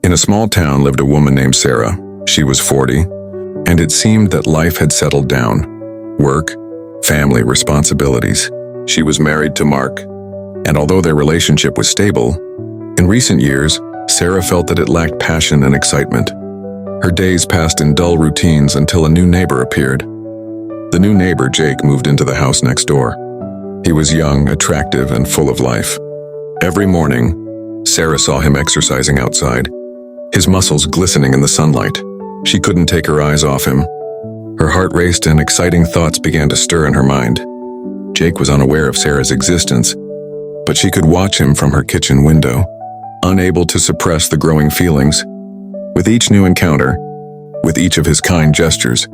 In a small town lived a woman named Sarah. She was 40, and it seemed that life had settled down. Work, family, responsibilities. She was married to Mark, and although their relationship was stable, in recent years, Sarah felt that it lacked passion and excitement. Her days passed in dull routines until a new neighbor appeared. The new neighbor, Jake, moved into the house next door. He was young, attractive, and full of life. Every morning, Sarah saw him exercising outside, his muscles glistening in the sunlight. She couldn't take her eyes off him. Her heart raced and exciting thoughts began to stir in her mind. Jake was unaware of Sarah's existence, but she could watch him from her kitchen window, unable to suppress the growing feelings. With each new encounter, with each of his kind gestures,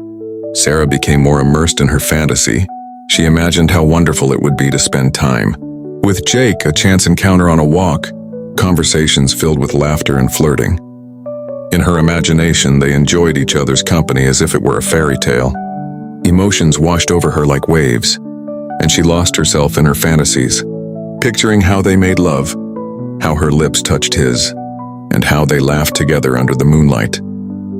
Sarah became more immersed in her fantasy. She imagined how wonderful it would be to spend time with Jake, a chance encounter on a walk, conversations filled with laughter and flirting. In her imagination, they enjoyed each other's company as if it were a fairy tale. Emotions washed over her like waves, and she lost herself in her fantasies, picturing how they made love, how her lips touched his, and how they laughed together under the moonlight.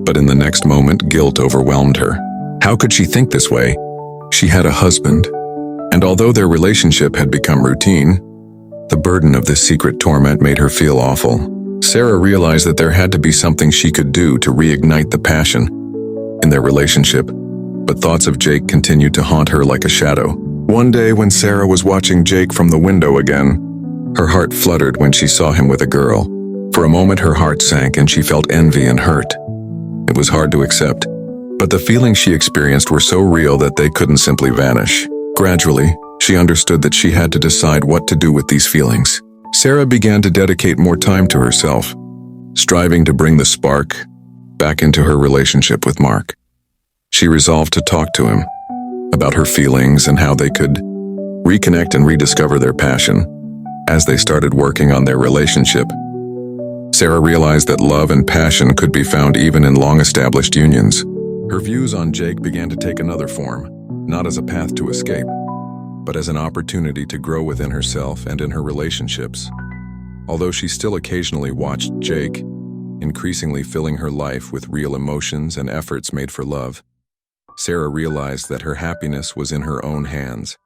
But in the next moment, guilt overwhelmed her. How could she think this way? She had a husband, and although their relationship had become routine, the burden of this secret torment made her feel awful. Sarah realized that there had to be something she could do to reignite the passion in their relationship, but thoughts of Jake continued to haunt her like a shadow. One day when Sarah was watching Jake from the window again, her heart fluttered when she saw him with a girl. For a moment her heart sank and she felt envy and hurt. It was hard to accept, but the feelings she experienced were so real that they couldn't simply vanish. Gradually, she understood that she had to decide what to do with these feelings. Sarah began to dedicate more time to herself, striving to bring the spark back into her relationship with Mark. She resolved to talk to him about her feelings and how they could reconnect and rediscover their passion. As they started working on their relationship, Sarah realized that love and passion could be found even in long-established unions. Her views on Jake began to take another form, not as a path to escape, but as an opportunity to grow within herself and in her relationships. Although she still occasionally watched Jake, increasingly filling her life with real emotions and efforts made for love, Sarah realized that her happiness was in her own hands.